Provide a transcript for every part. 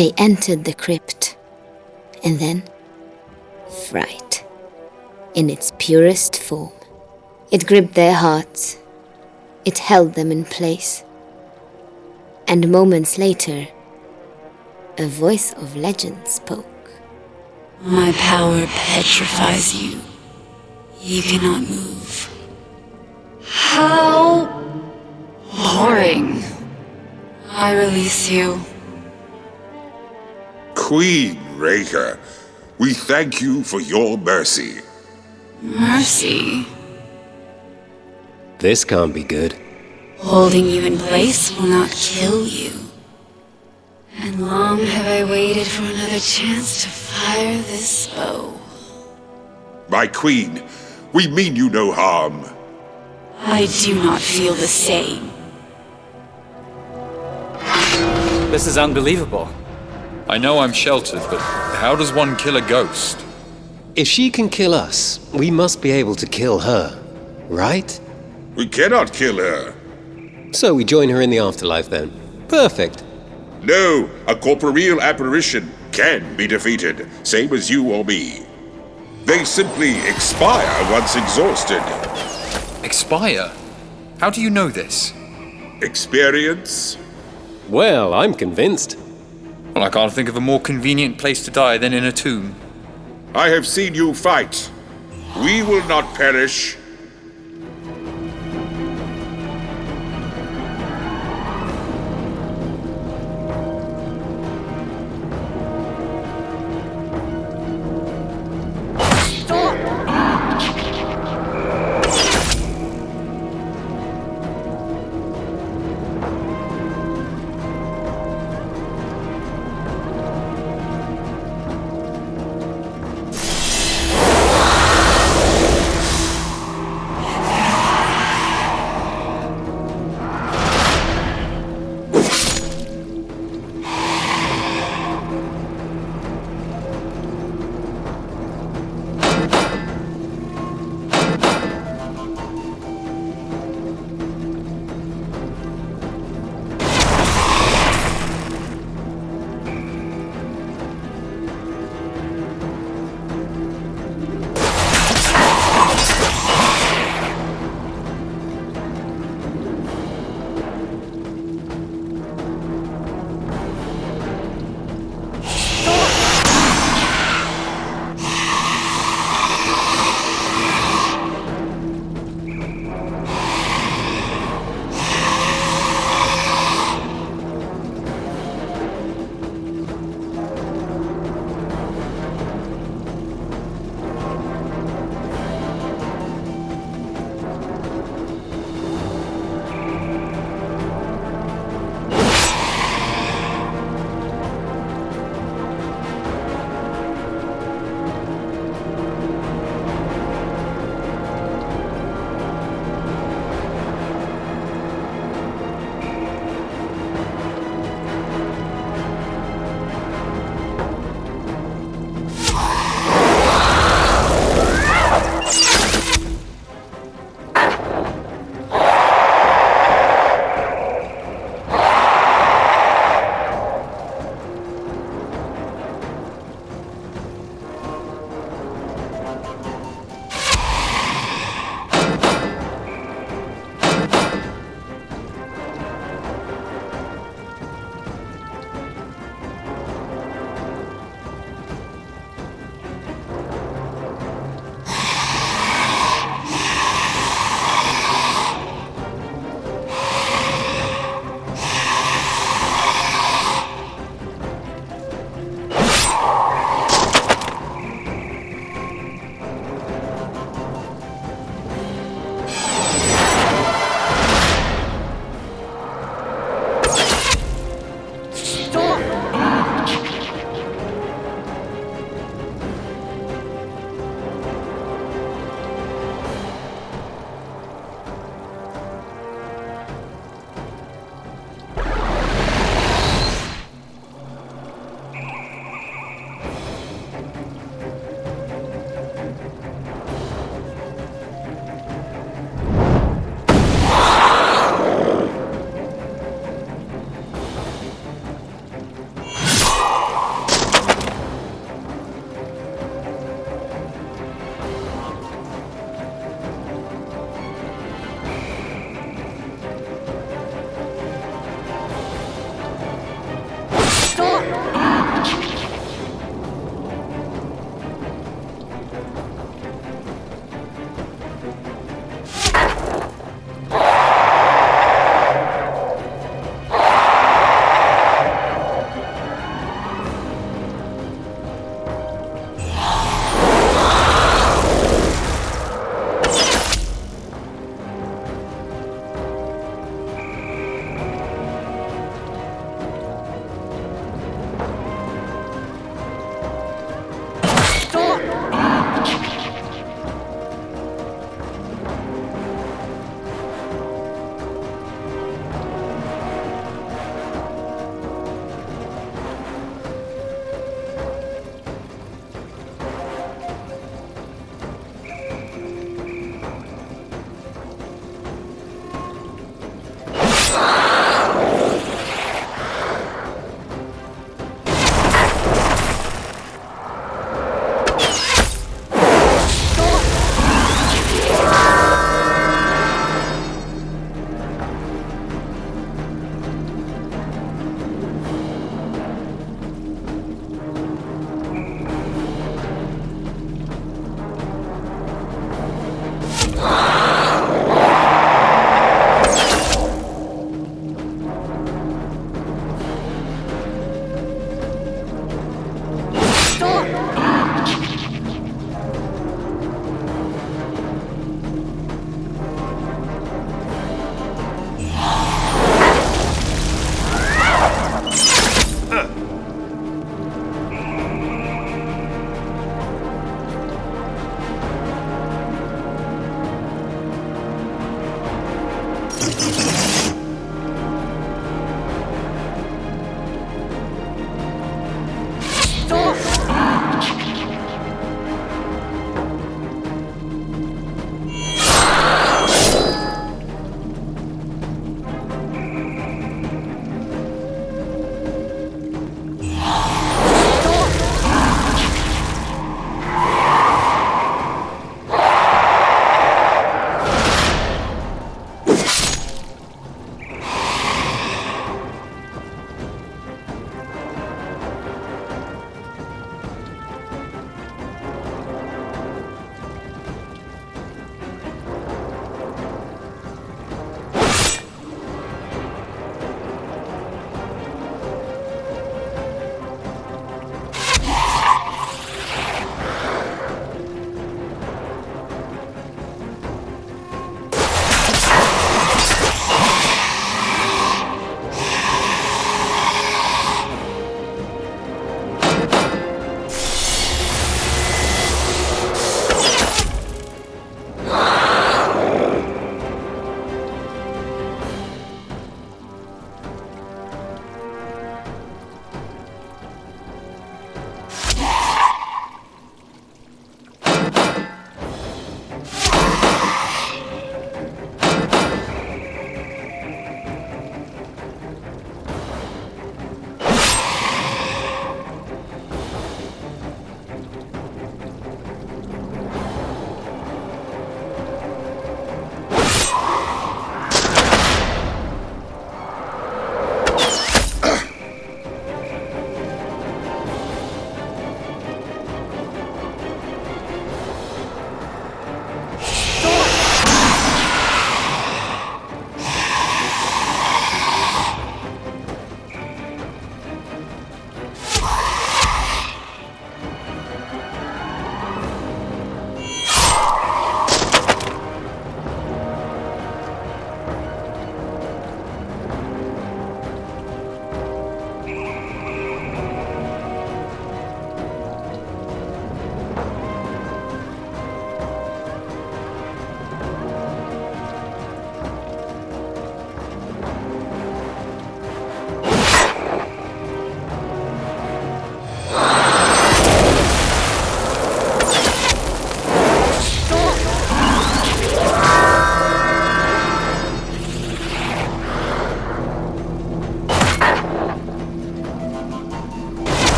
They entered the crypt, and then fright, in its purest form. It gripped their hearts. It held them in place. And moments later, a voice of legend spoke. My power petrifies you. You cannot move. How boring. I release you. Queen Réka, we thank you for your mercy. Mercy? This can't be good. Holding you in place will not kill you. And long have I waited for another chance to fire this bow. My queen, we mean you no harm. I do not feel the same. This is unbelievable. I know I'm sheltered, but how does one kill a ghost? If she can kill us, we must be able to kill her, right? We cannot kill her. So we join her in the afterlife then. Perfect. No, a corporeal apparition can be defeated, same as you or me. They simply expire once exhausted. Expire? How do you know this? Experience? Well, I'm convinced. Well, I can't think of a more convenient place to die than in a tomb. I have seen you fight. We will not perish.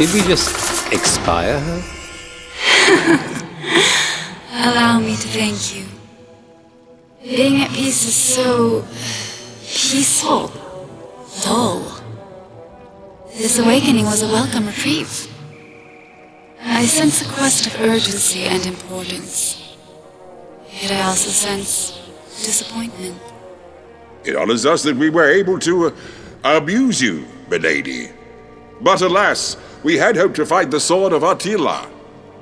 Did we just expire her? Allow me to thank you. Being at peace is so peaceful, dull. This awakening was a welcome reprieve. I sense a quest of urgency and importance. Yet I also sense disappointment. It honors us that we were able to amuse you, milady. But alas, we had hoped to find the sword of Attila.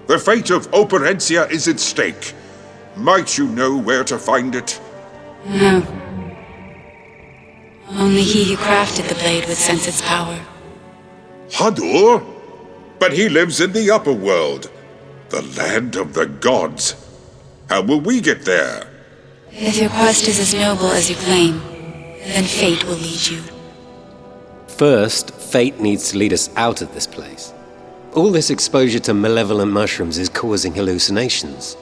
The fate of Operencia is at stake. Might you know where to find it? No. Only he who crafted the blade would sense its power. Hadur? But he lives in the upper world, the land of the gods. How will we get there? If your quest is as noble as you claim, then fate will lead you. First, fate needs to lead us out of this place. All this exposure to malevolent mushrooms is causing hallucinations.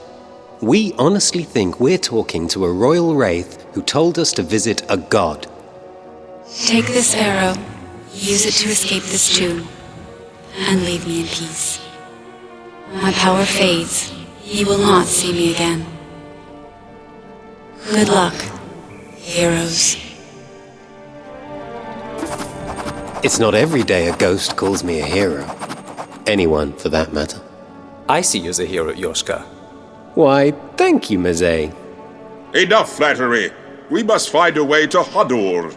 We honestly think we're talking to a royal wraith who told us to visit a god. Take this arrow, use it to escape this tomb, and leave me in peace. My power fades. You will not see me again. Good luck, heroes. It's not every day a ghost calls me a hero. Anyone, for that matter. I see you as a hero, Yoshka. Why, thank you, Mazet. Enough flattery. We must find a way to Hadur.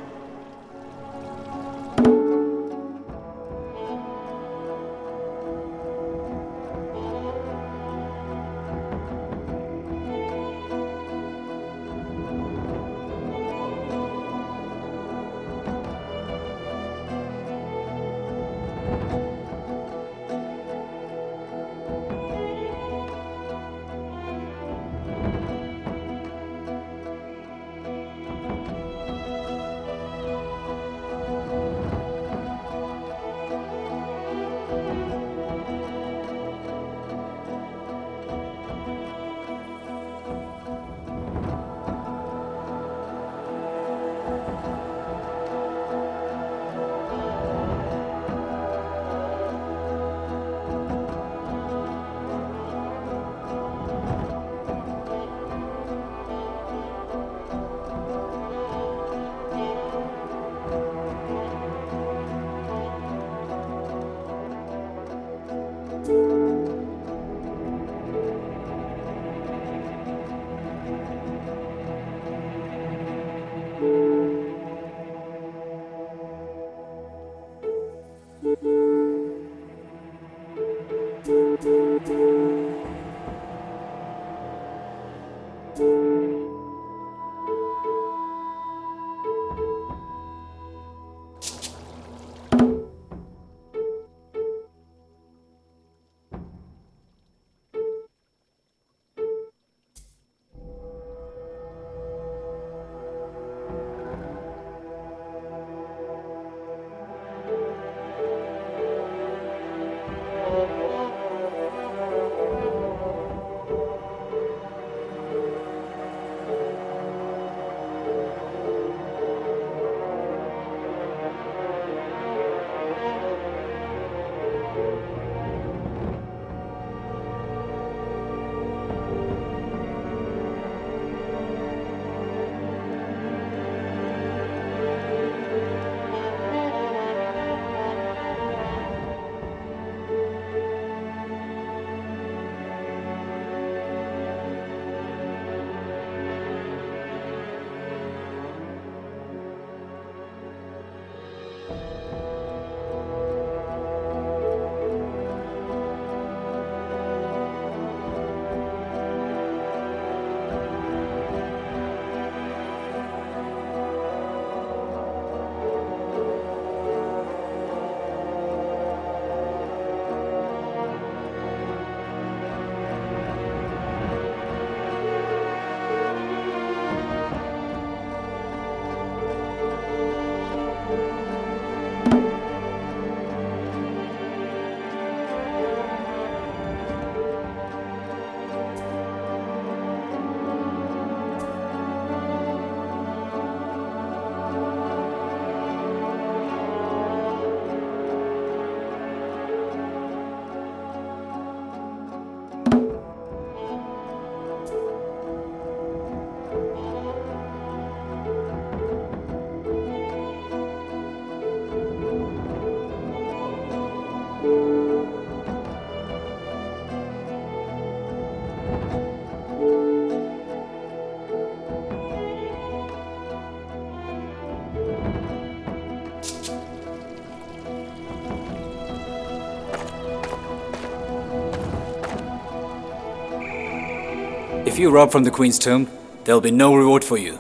If you rob from the Queen's tomb, there'll be no reward for you.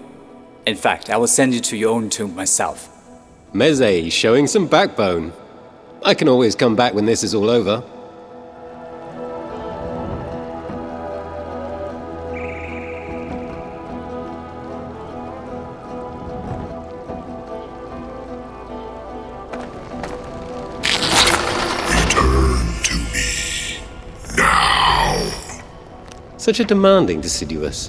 In fact, I will send you to your own tomb myself. Meze showing some backbone. I can always come back when this is all over. Return to me now. Such a demanding Deciduous.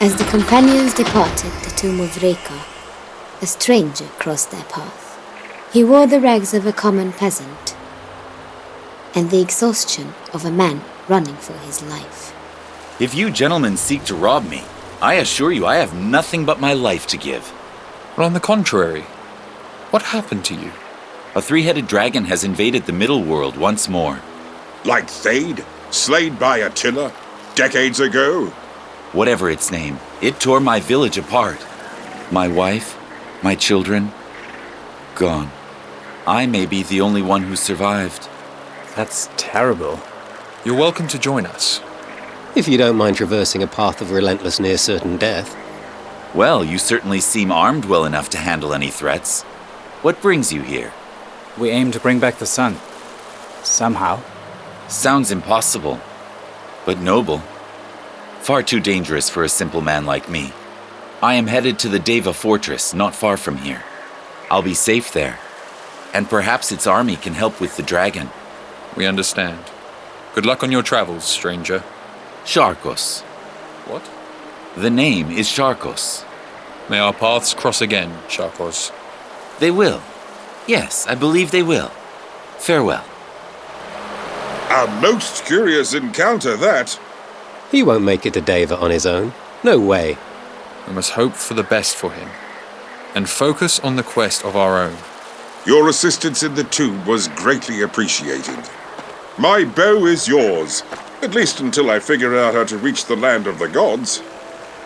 As the companions departed the tomb of Réka, a stranger crossed their path. He wore the rags of a common peasant and the exhaustion of a man running for his life. If you gentlemen seek to rob me, I assure you I have nothing but my life to give. But on the contrary, what happened to you? A three-headed dragon has invaded the middle world once more. Like Thade, slain by Attila decades ago. Whatever its name, it tore my village apart. My wife, my children, gone. I may be the only one who survived. That's terrible. You're welcome to join us. If you don't mind traversing a path of relentless near-certain death. Well, you certainly seem armed well enough to handle any threats. What brings you here? We aim to bring back the sun. Somehow. Sounds impossible, but noble. Far too dangerous for a simple man like me. I am headed to the Deva Fortress, not far from here. I'll be safe there. And perhaps its army can help with the dragon. We understand. Good luck on your travels, stranger. Sharkos. What? The name is Sharkos. May our paths cross again, Sharkos. They will. Yes, I believe they will. Farewell. A most curious encounter, that. He won't make it to Deva on his own. No way. We must hope for the best for him, and focus on the quest of our own. Your assistance in the tomb was greatly appreciated. My bow is yours, at least until I figure out how to reach the land of the gods.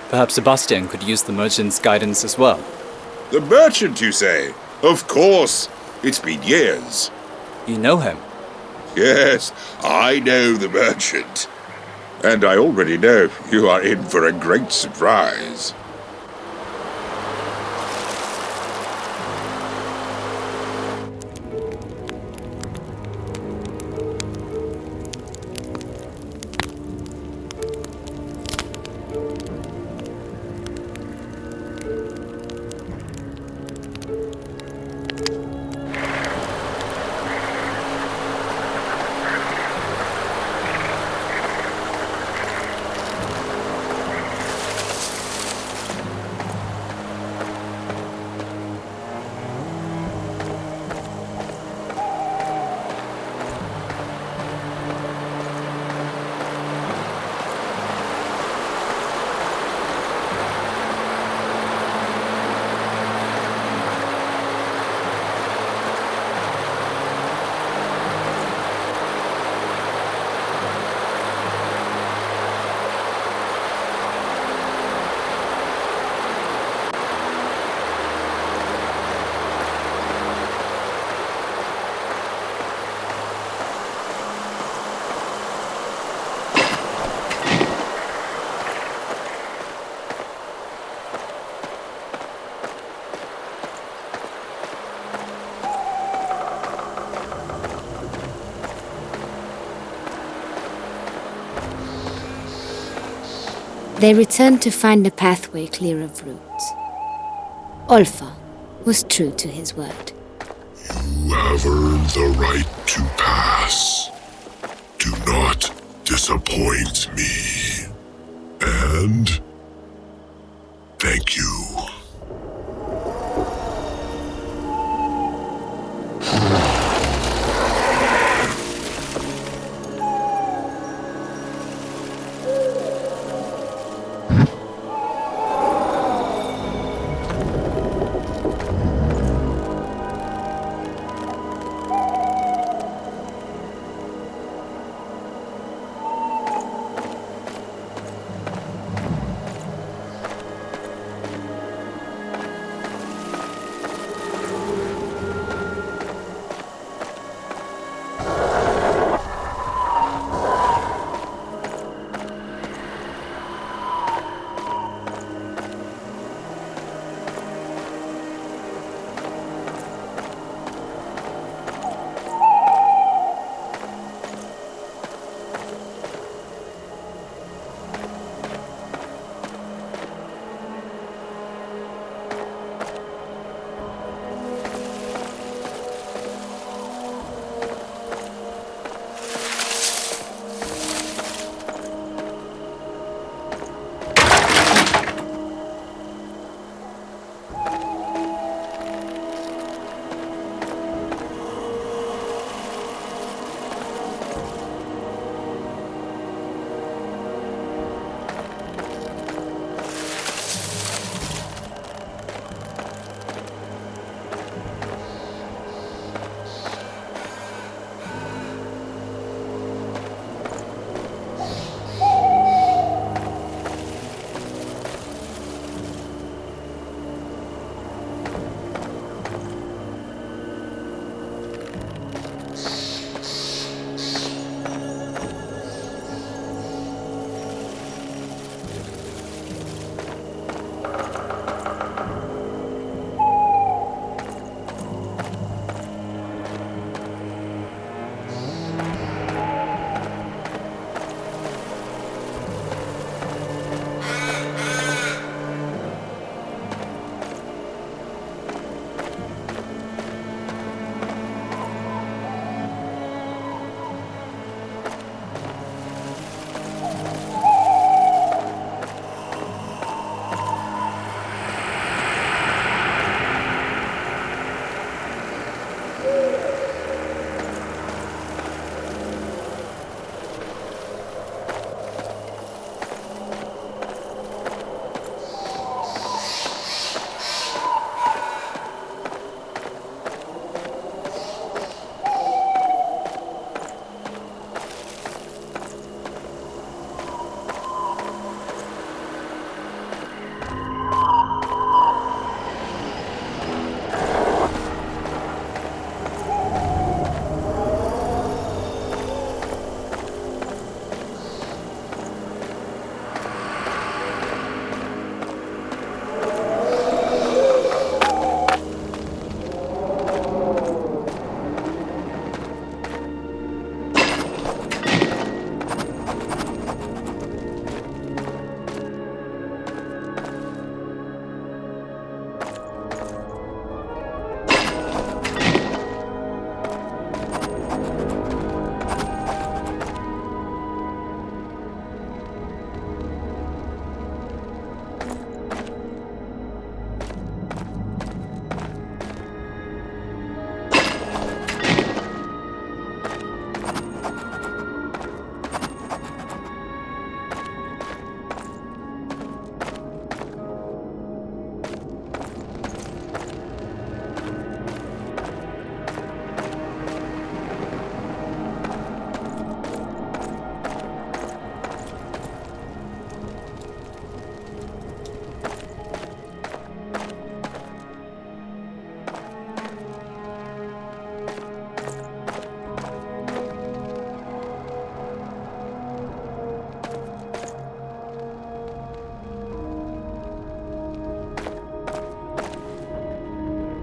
Perhaps Sebastian could use the merchant's guidance as well. The merchant, you say? Of course. It's been years. You know him? Yes, I know the merchant. And I already know you are in for a great surprise. They returned to find the pathway clear of roots. Olfa was true to his word. You have earned the right to pass. Do not disappoint me. And thank you.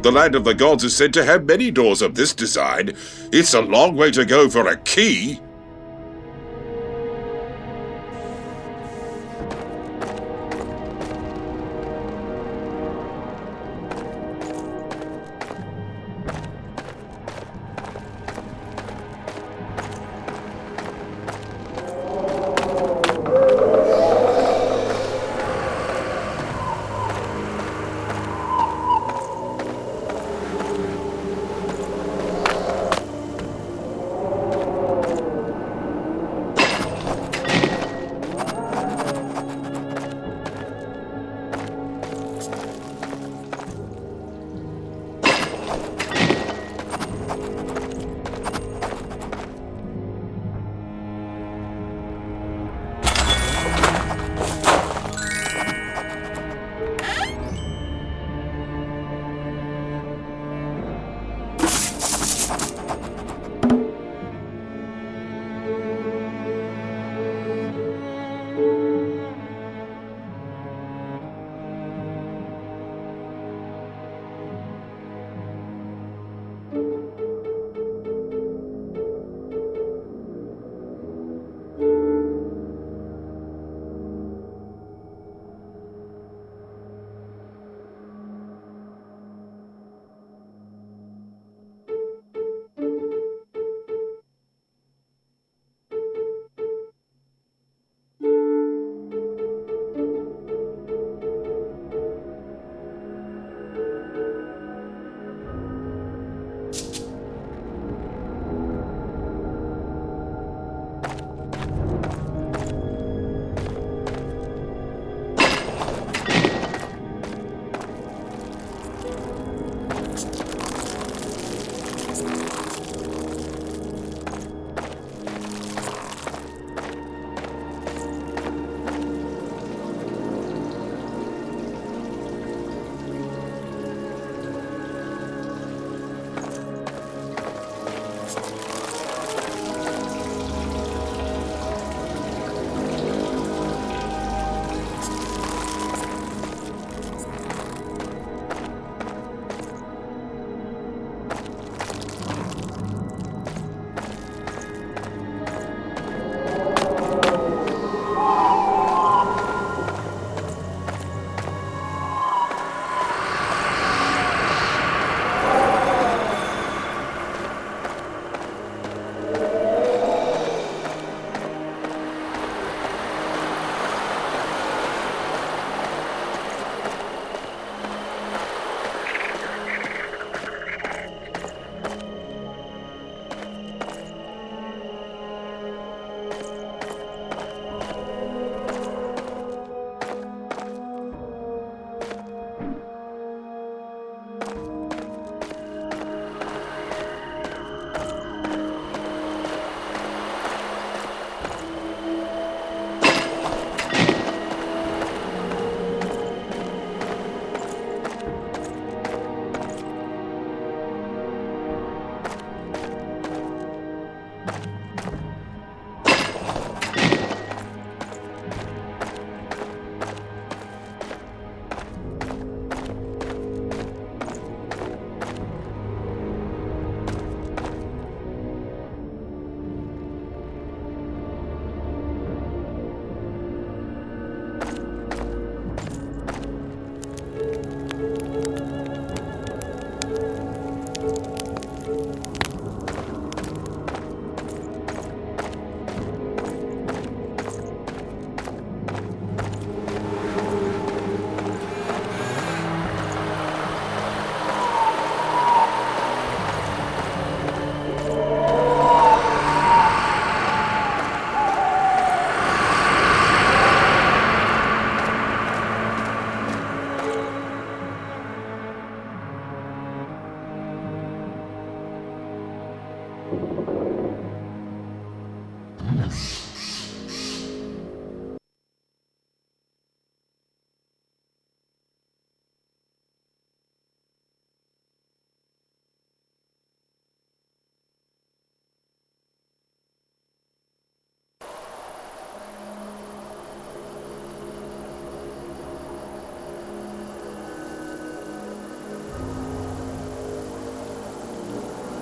The land of the gods is said to have many doors of this design. It's a long way to go for a key.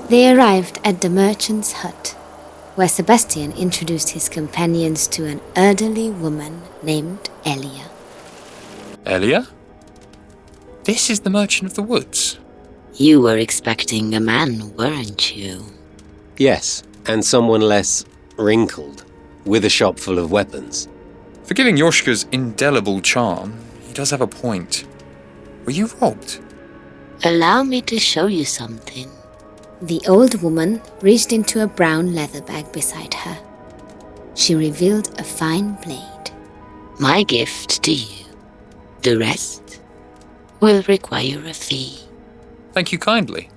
They arrived at the merchant's hut, where Sebastian introduced his companions to an elderly woman named Elia. Elia? This is the Merchant of the Woods. You were expecting a man, weren't you? Yes, and someone less wrinkled, with a shop full of weapons. Forgiving Yoshka's indelible charm, he does have a point. Were you robbed? Allow me to show you something. The old woman reached into a brown leather bag beside her. She revealed a fine blade. My gift to you. The rest will require a fee. Thank you kindly.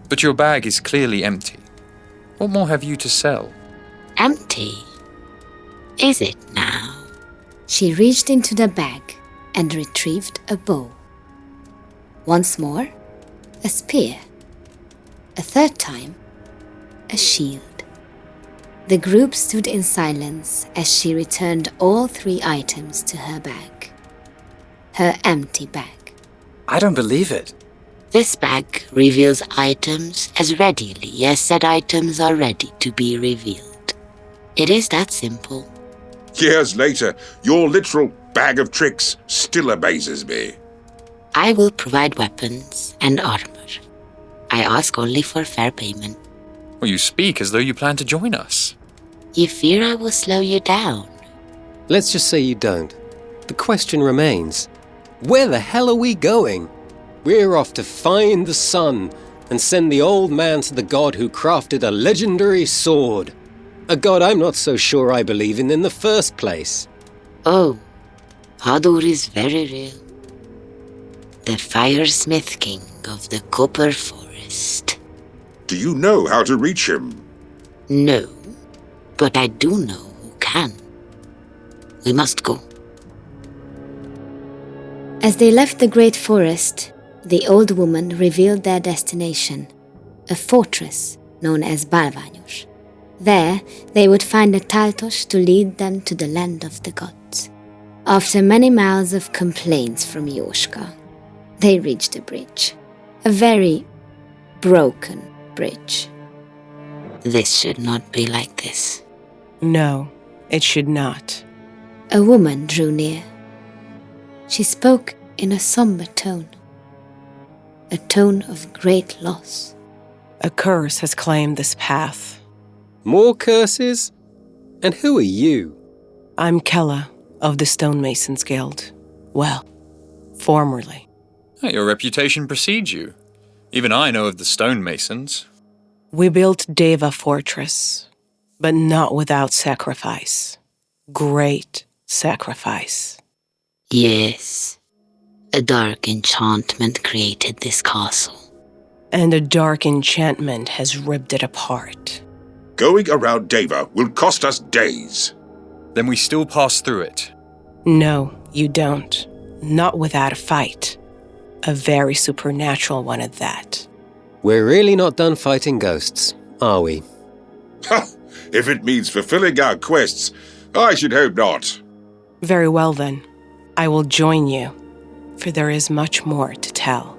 But your bag is clearly empty. What more have you to sell? Empty? Is it now? She reached into the bag and retrieved a bow. Once more, a spear. A third time, a shield. The group stood in silence as she returned all 3 items to her bag. Her empty bag. I don't believe it. This bag reveals items as readily as said items are ready to be revealed. It is that simple. Years later, your literal bag of tricks still amazes me. I will provide weapons and armor. I ask only for fair payment. Well, you speak as though you plan to join us. You fear I will slow you down? Let's just say you don't. The question remains, where the hell are we going? We're off to find the sun and send the old man to the god who crafted a legendary sword. A god I'm not so sure I believe in the first place. Oh, Hadur is very real. The Firesmith King of the Copper Forest. Do you know how to reach him? No, but I do know who can. We must go. As they left the great forest, the old woman revealed their destination, a fortress known as Balványos. There, they would find a Taltos to lead them to the land of the gods. After many miles of complaints from Yoshka, they reached a bridge. A very broken bridge. This should not be like this. No, it should not. A woman drew near. She spoke in a somber tone, a tone of great loss. A curse has claimed this path. More curses? And who are you? I'm Kella of the Stonemasons Guild. Well, formerly. Your reputation precedes you. Even I know of the stonemasons. We built Deva Fortress, but not without sacrifice. Great sacrifice. Yes, a dark enchantment created this castle. And a dark enchantment has ripped it apart. Going around Deva will cost us days. Then we still pass through it. No, you don't. Not without a fight. A very supernatural one at that. We're really not done fighting ghosts, are we? Ha! If it means fulfilling our quests, I should hope not. Very well then. I will join you, for there is much more to tell.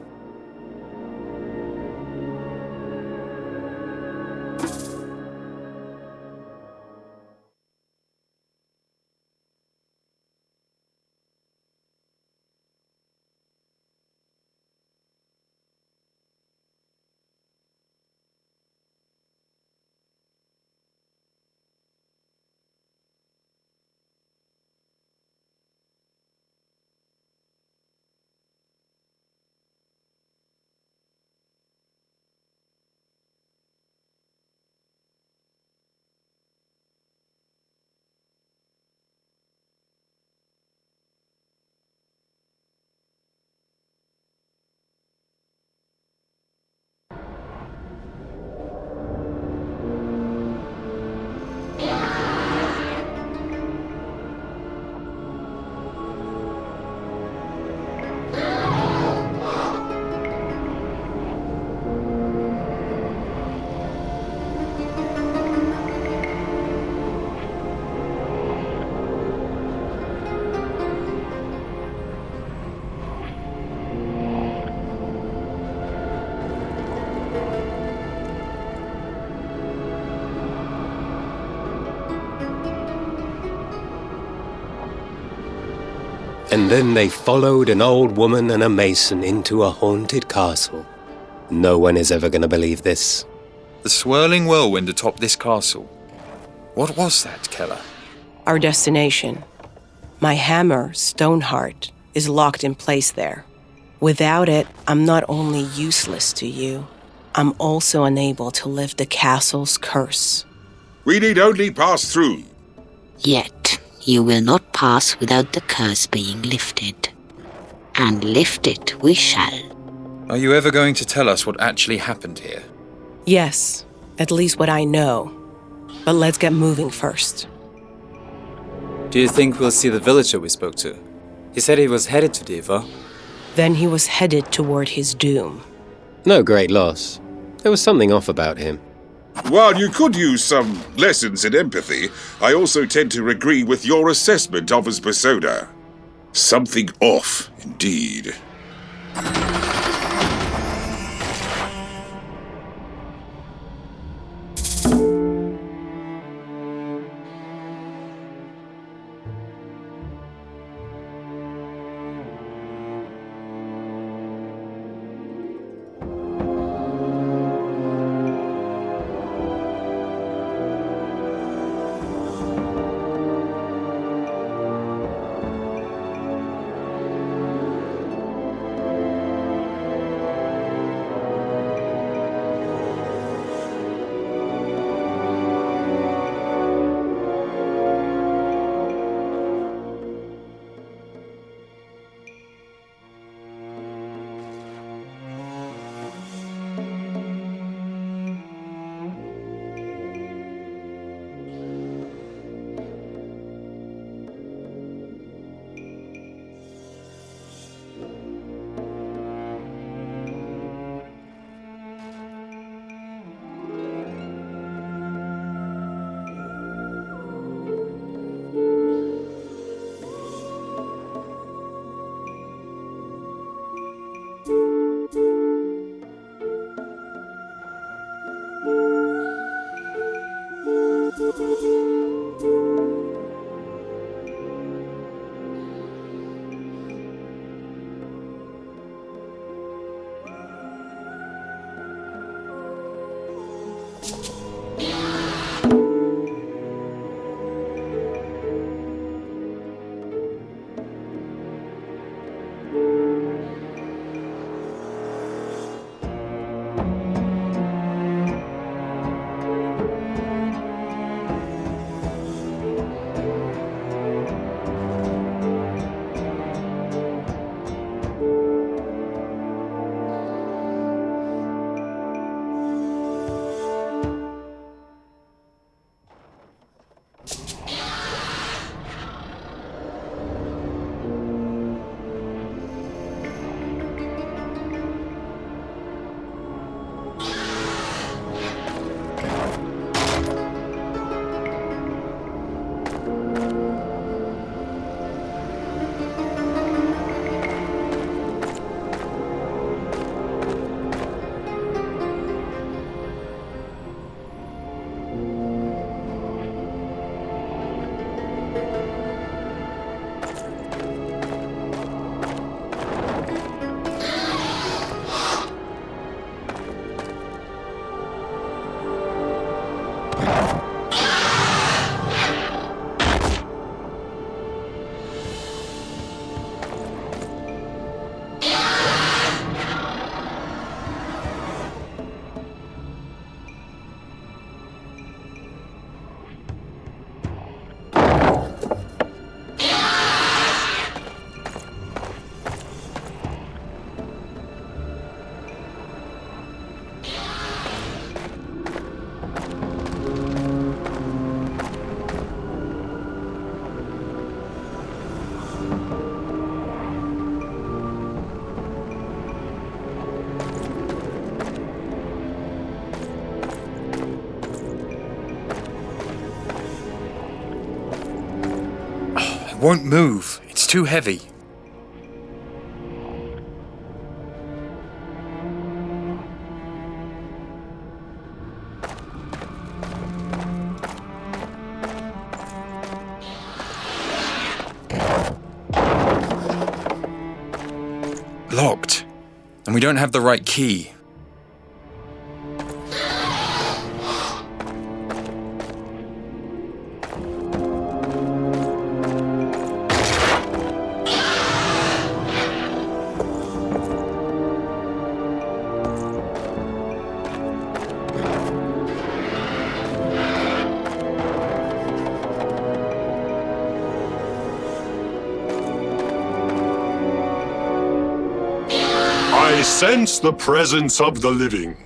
And then they followed an old woman and a mason into a haunted castle. No one is ever going to believe this. The swirling whirlwind atop this castle. What was that, Keller? Our destination. My hammer, Stoneheart, is locked in place there. Without it, I'm not only useless to you, I'm also unable to lift the castle's curse. We need only pass through. Yet, you will not pass without the curse being lifted. And lift it we shall. Are you ever going to tell us what actually happened here? Yes, at least what I know. But let's get moving first. Do you think we'll see the villager we spoke to? He said he was headed to Deva. Then he was headed toward his doom. No great loss. There was something off about him. While you could use some lessons in empathy, I also tend to agree with your assessment of his persona. Something off, indeed. Won't move. It's too heavy. and we don't have the right key. I sense the presence of the living.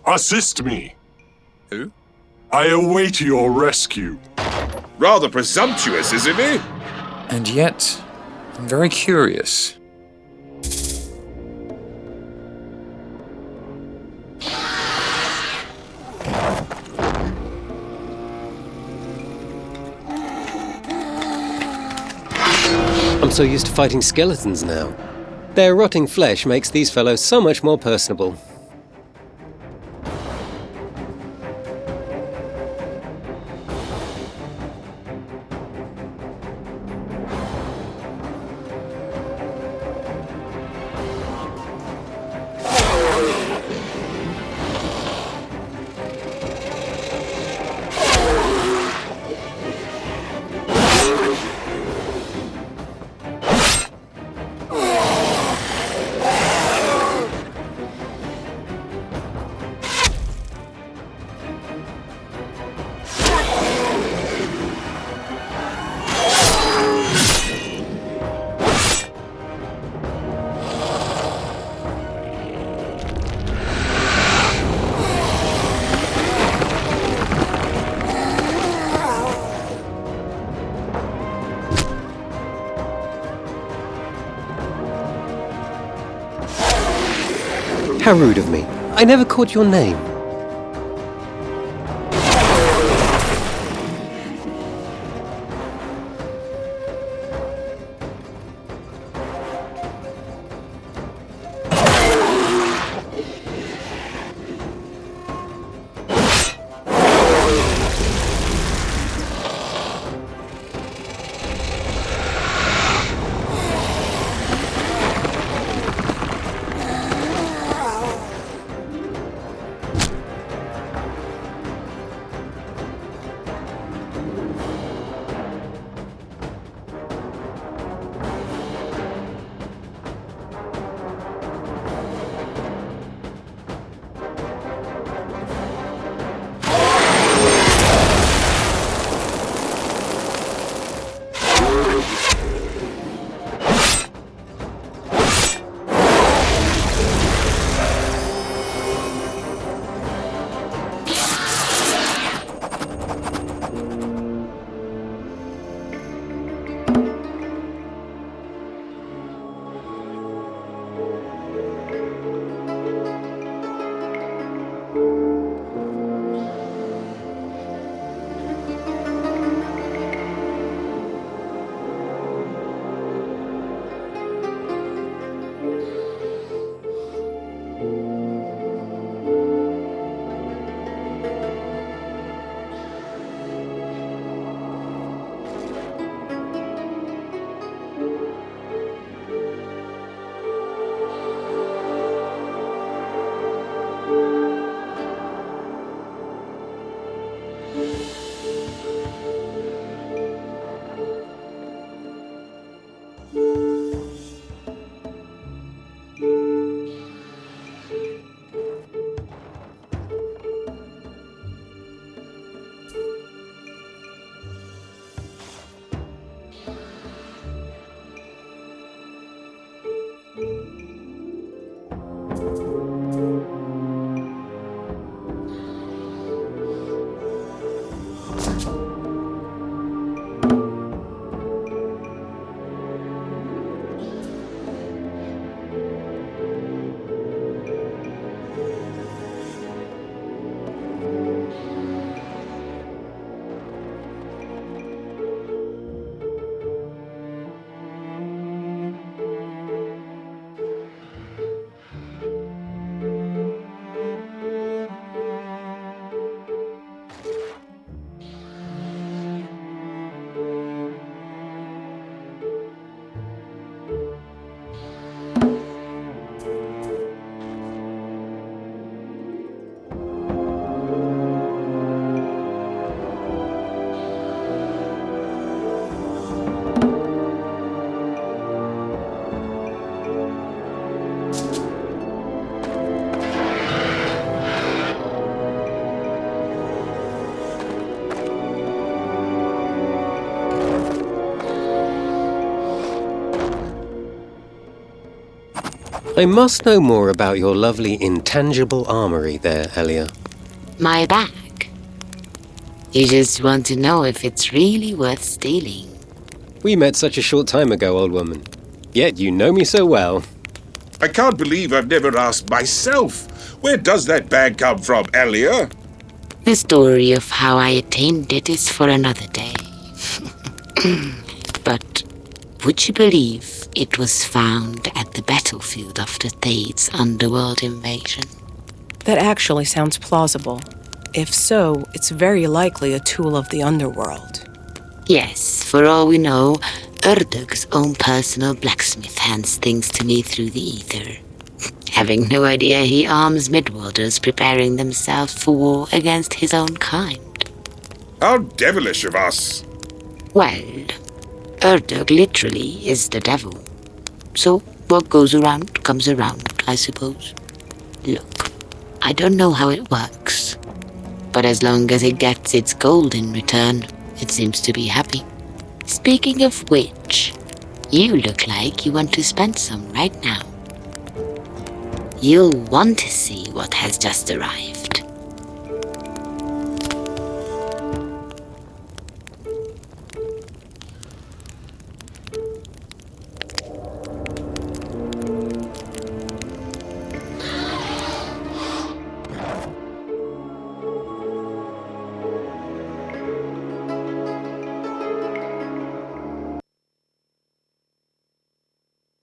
Assist me. Who? I await your rescue. Rather presumptuous, isn't he? And yet, I'm very curious. I'm so used to fighting skeletons now. Their rotting flesh makes these fellows so much more personable. How rude of me. I never caught your name. I must know more about your lovely intangible armory there, Elia. My bag. You just want to know if it's really worth stealing. We met such a short time ago, old woman. Yet you know me so well. I can't believe I've never asked myself. Where does that bag come from, Elia? The story of how I attained it is for another day. But would you believe it was found at the battlefield after Thade's underworld invasion? That actually sounds plausible. If so, it's very likely a tool of the underworld. Yes, for all we know, Urdug's own personal blacksmith hands things to me through the ether. Having no idea he arms midworlders preparing themselves for war against his own kind. How devilish of us! Well, Urdug literally is the devil. So what goes around comes around, I suppose. Look, I don't know how it works, but as long as it gets its gold in return, it seems to be happy. Speaking of which, you look like you want to spend some right now. You'll want to see what has just arrived.